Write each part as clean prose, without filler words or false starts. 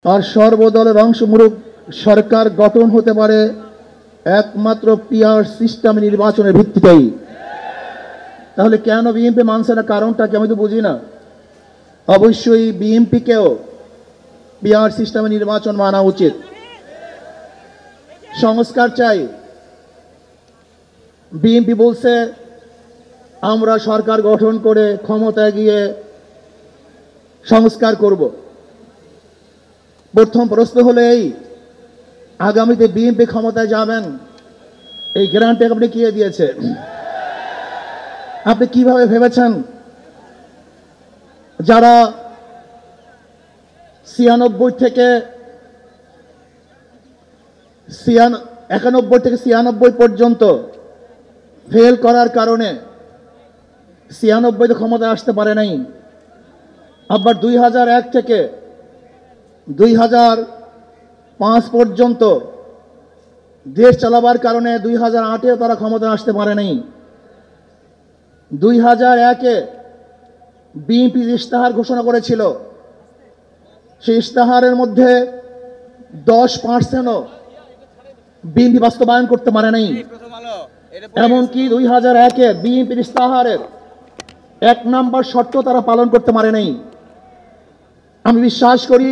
আর সর্বদলের অংশমূলক সরকার গঠন হতে পারে একমাত্র পিআর সিস্টেম নির্বাচনের ভিত্তিতেই। তাহলে কেন বিএনপি মানছে না, কারণটা কি আমি তো বুঝি না। অবশ্যই বিএনপিকেও পিআর সিস্টেমে নির্বাচন মানা উচিত। সংস্কার চাই। বিএনপি বলছে আমরা সরকার গঠন করে ক্ষমতায় গিয়ে সংস্কার করব। প্রথম প্রশ্ন হলো এই, আগামীতে বিএনপি ক্ষমতায় যাবেন, এই গ্যারান্টি আপনি কে দিয়েছে? আপনি কিভাবে ভেবেছেন যারা 91 থেকে 96 পর্যন্ত ফেল করার কারণে 96 ক্ষমতায় আসতে পারে নাই, আবার 2001 থেকে 2005 পর্যন্ত দেশ চালাবার কারণে 2008-এ তারা ক্ষমতায় আসতে পারে নাই। 2001-এ বিএনপি ইশতেহার ঘোষণা করেছিল, সেই ইশতেহারের মধ্যে 10%ও বিএনপি বাস্তবায়ন করতে পারে নাই। এমনকি 2001-এ বিএনপির ইশতেহারের 1 নম্বর শর্ত তারা পালন করতে পারে নাই। আমি বিশ্বাস করি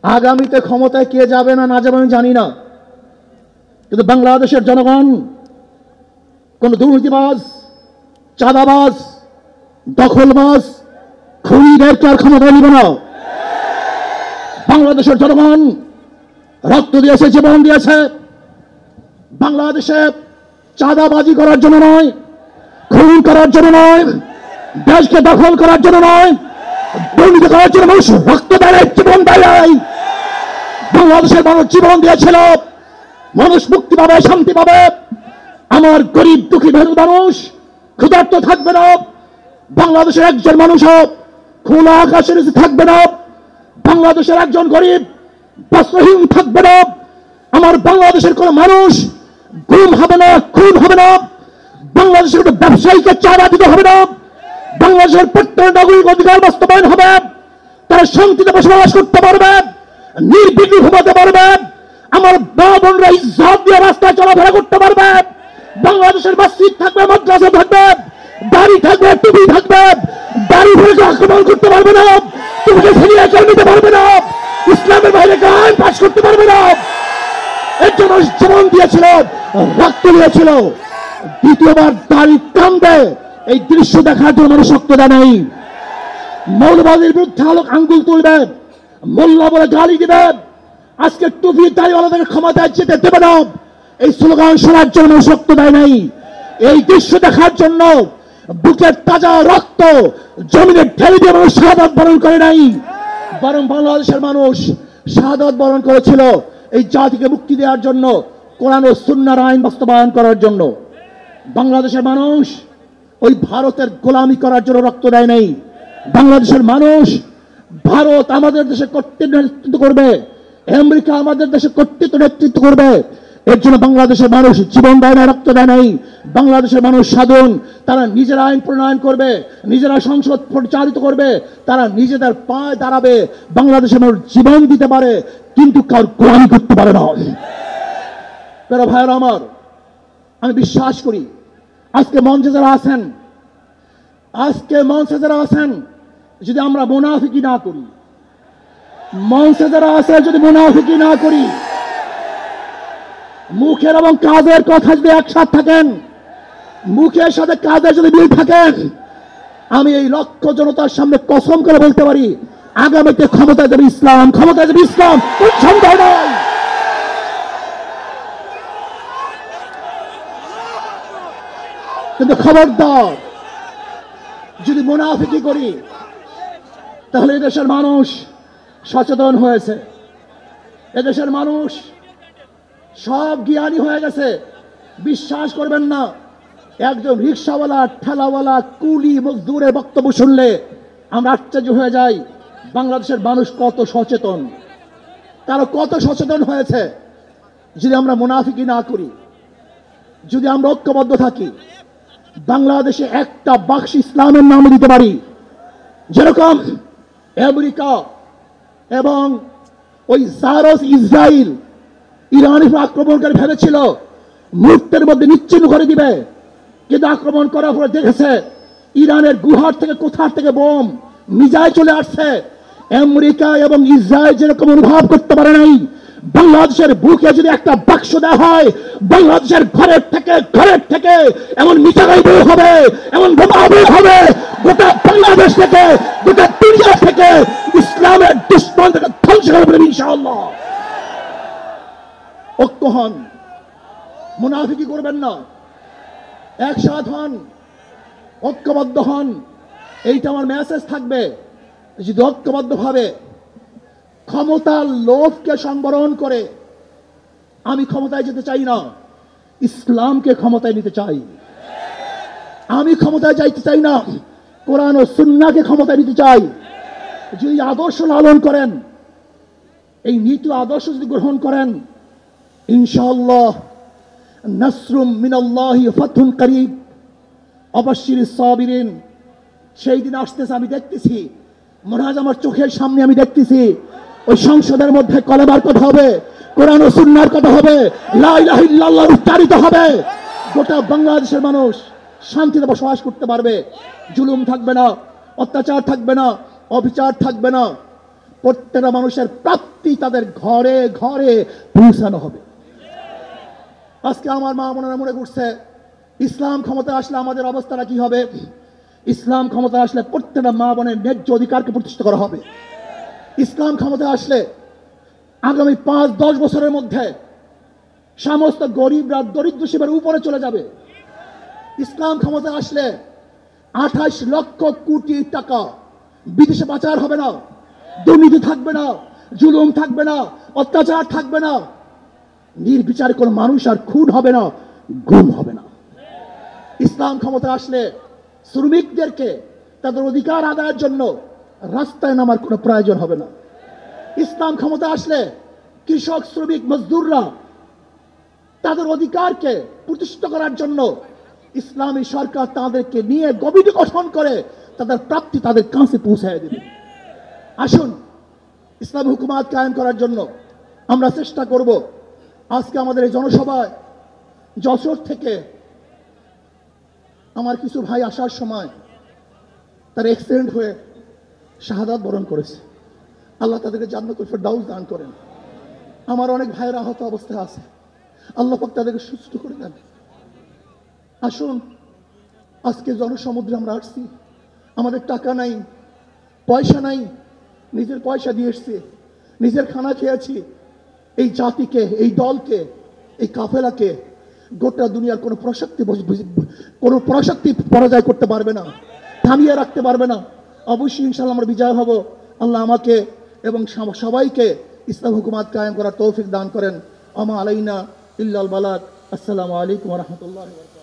আগামীতে ক্ষমতায় কে যাবে না যাবে আমি জানি না, কিন্তু বাংলাদেশের জনগণ কোন দুর্নীতিবাজ, চাঁদাবাজ, দখলবাজ, খুনিদেরকে আর ক্ষমতা নিবে না। বাংলাদেশের জনগণ রক্ত দিয়েছে, জীবন দিয়েছে বাংলাদেশে চাঁদাবাজি করার জন্য নয়, খুন করার জন্য নয়, দেশকে দখল করার জন্য নয়, দুর্নীতি করার জন্য মানুষ রক্ত দেয়, জীবন দেয়। বাংলাদেশের মানুষ জীবন দিয়েছিল, মানুষ মুক্তি পাবে, শান্তি পাবে। আমার গরিব দুঃখী ভেরু মানুষ ক্ষুধার্ত থাকবে না, বাংলাদেশের একজন মানুষ খোলা আকাশের নিচে থাকবে না, বাংলাদেশের একজন গরিব বস্ত্রহীন থাকবে না, আমার বাংলাদেশের কোন মানুষ গুম হবে না, খুন হবে না, বাংলাদেশের কোন ব্যবসায়ীকে চাঁদা দিতে হবে না, বাংলাদেশের প্রত্যেক নাগরিক অধিকার বাস্তবায়ন হবে, তারা শান্তিতে বসবাস করতে পারবে, নির্বিঘ্নে ঘুমাতে পারবে, আমার মা বোনরা ইজ্জত দিয়ে রাস্তায় চলাফেরা করতে পারবে, বাংলাদেশের মসজিদ থাকবে, মাদ্রাসা থাকবে, দাড়ি থাকবে, টুপি থাকবে, দাড়ি ভরে আক্রমণ করতে পারবে না, টুপিকে ফেরিয়ে কেউ নিতে পারবে না, ইসলামের বাইরে গান পাস করতে পারবে না। এর জন্য জীবন দিয়েছিল, রক্ত দিয়েছিল। দ্বিতীয়বার দাড়ি কান্দে এই দৃশ্য দেখার জন্য মানুষ রক্ত দেয় নাই। মৌলবাদীর বিরুদ্ধে আঙ্গুল তুলবে, মোল্লা বলে গালি দিবে, আজকে টুপি দাড়িওয়ালাদের ক্ষমতায় যেতে দেবে না, এই স্লোগান শোনার জন্য মানুষ রক্ত দেয় নাই। এই দৃশ্য দেখার জন্য বুকের তাজা রক্ত জমিনে ঢেলে দিয়ে মানুষ শাহাদাত বরণ করে নাই, বরং বাংলাদেশের মানুষ শাহাদাত বরণ করেছিল এই জাতিকে মুক্তি দেওয়ার জন্য, কোরআন ও সুন্নাহর আইন বাস্তবায়ন করার জন্য। বাংলাদেশের মানুষ ওই ভারতের গোলামি করার জন্য রক্ত দেয় নাই। বাংলাদেশের মানুষ ভারত আমাদের দেশে কর্তৃত্ব নেতৃত্ব করবে, আমেরিকা আমাদের দেশে কর্তৃত্ব নেতৃত্ব করবে, এর জন্য বাংলাদেশের মানুষ জীবন দেয় না, রক্ত দেয় নাই। বাংলাদেশের মানুষ সাধন, তারা নিজেরা আইন প্রণয়ন করবে, নিজেরা সংসদ পরিচালিত করবে, তারা নিজেদের পায়ে দাঁড়াবে। বাংলাদেশের মানুষ জীবন দিতে পারে, কিন্তু কার গোলামি করতে পারে না। প্রিয় ভাইয়েরা আমার, আমি বিশ্বাস করি আজকে মঞ্চে যারা আছেন, যদি আমরা মুনাফিকি না করি, মঞ্চে যারা আছে যদি মুনাফিকি না করি, মুখের এবং কাজের কথা যদি একসাথে থাকেন, মুখের সাথে কাজের যদি মিল থাকেন, আমি এই লক্ষ জনতার সামনে কসম করে বলতে পারি আগামীতে ক্ষমতায় যাবে ইসলাম, ক্ষমতায় যাবে ইসলাম, কোন সন্দেহ নাই। কিন্তু খবরদার যদি মুনাফিকি করি, তাহলে এদেশের মানুষ সচেতন হয়েছে, এদেশের মানুষ সব জ্ঞানী হয়ে গেছে। বিশ্বাস করবেন না, একজন রিক্সাওয়ালা, ঠেলাওয়ালা, কুলি মজদুরের বক্তব্য শুনলে আমরা আশ্চর্য হয়ে যাই বাংলাদেশের মানুষ কত সচেতন, তারা কত সচেতন হয়েছে। যদি আমরা মুনাফিকি না করি, যদি আমরা ঐক্যবদ্ধ থাকি, বাংলাদেশে একটা বাক্স ইসলামের নাম দিতে পারি। যেরকম আমেরিকা এবং ওই সারস ইসরায়েল ইরানের আক্রমণকারী ভেবেছিল মুহূর্তের মধ্যে নিশ্চিহ্ন করে দিবে, কিন্তু আক্রমণ করার পরে দেখেছে ইরানের গুহার থেকে কোথার থেকে বোম মিজাইল চলে আসছে। আমেরিকা এবং ইসরায়েল যেরকম অনুভব করতে পারে নাই, বাংলাদেশের বুকে যদি একটা বাক্স দেওয়া হয়, বাংলাদেশের ঘরের থেকে এমন মিসাইল বের হবে, এমন বোমা বের হবে, গোটা বাংলাদেশ থেকে, গোটা দুনিয়া থেকে ইসলামের দুশ্মন থেকে ধ্বংস করে দেবে ইনশাআল্লাহ। ঐক্য হন, মুনাফিকি করবেন না, একসাথ হন, ঐক্যবদ্ধ হন। এইটা আমার মেসেজ থাকবে। যদি ঐক্যবদ্ধ ভাবে ক্ষমতার লোভকে সংবরণ করে, আমি ক্ষমতায় যেতে চাই না, ইসলামকে ক্ষমতায় নিতে চাই। আমি ক্ষমতায় যাইতে চাই না, কোরআন ও সুন্নাহকে ক্ষমতায় নিতে চাই। যদি আদর্শ লালন করেন, এই নীতি আদর্শ যদি গ্রহণ করেন, ইনশাআল্লাহ নাসরুম মিনাল্লাহি ফাতহুন করিব, অবশ্যিরিস সাবিরিন। সেই দিন আসতেছে, আমি দেখতেছি, মনে হয় আমার চোখের সামনে আমি দেখতেছি ওই সংসদের মধ্যে কলেমার কথা হবে, কোরআন ও সুন্নাহর কথা হবে, লা ইলাহা ইল্লাল্লাহ উচ্চারিত হবে। গোটা বাংলাদেশের মানুষ শান্তিতে বসবাস করতে পারবে, জুলুম থাকবে না, অত্যাচার থাকবে না, অবিচার থাকবে না। প্রত্যেকটা মানুষের প্রাপ্তি তাদের ঘরে ঘরে পৌঁছানো হবে। আজকে আমার মা বোনেরা মনে করছে ইসলাম ক্ষমতা আসলে আমাদের অবস্থাটা কি হবে। ইসলাম ক্ষমতা আসলে প্রত্যেকটা মা বোনের ন্যায্য অধিকারকে প্রতিষ্ঠা করা হবে। ইসলাম ক্ষমতা আসলে আগামী 5-10 বছরের মধ্যে সমস্ত গরিবরা দরিদ্র সীমার উপরে চলে যাবে। ইসলাম ক্ষমতা আসলে 28 লক্ষ কোটি টাকা বিদেশে পাচার হবে না, দুর্নীতি থাকবে না, জুলুম থাকবে না, অত্যাচার থাকবে না, নির্বিচারে কোনো মানুষ আর খুন হবে না, গুম হবে না। ইসলাম ক্ষমতা আসলে শ্রমিকদেরকে তাদের অধিকার আদায়ের জন্য রাস্তায় নামার কোনো প্রয়োজন হবে না। ইসলাম ক্ষমতা আসলে কৃষক, শ্রমিক, মজদুররা তাদের অধিকারকে প্রতিষ্ঠিত করার জন্য ইসলামী সরকার তাদেরকে নিয়ে কমিটি গঠন করে তাদের প্রাপ্তি তাদের কাছে পৌঁছায় দেবে। আসুন ইসলামী হুকুমাত কায়েম করার জন্য আমরা চেষ্টা করব। আজকে আমাদের এই জনসভায় যশোর থেকে আমার কিছু ভাই আসার সময় তার অ্যাক্সিডেন্ট হয়ে শাহাদাত বরণ করেছে। আল্লাহ তাদেরকে জান্নাতুল ফেরদাউস দান করেন। আমার অনেক ভাইয়ের আহত অবস্থায় আছে, আল্লাহ পাক তাদেরকে সুস্থ করে দেন। আসুন আজকে জনসমুদ্রে আমরা আসছি, আমাদের টাকা নাই, পয়সা নাই, নিজের পয়সা দিয়ে এসছি, নিজের খানা খেয়েছি। এই জাতিকে, এই দলকে, এই কাফেলাকে গোটা দুনিয়ার কোনো প্রশক্তি পরাজয় করতে পারবে না, থামিয়ে রাখতে পারবে না। অবশ্যই ইনশাআল্লাহ আমরা বিজয় হব। আল্লাহ আমাকে এবং সবাইকে ইসলাম হুকুমাত কায়েম করার তৌফিক দান করেন। আমা আলাইনা ইল্লাল বালাগ। আসসালামু আলাইকুম ওয়া রাহমাতুল্লাহি ওয়া বারাকাতুহু।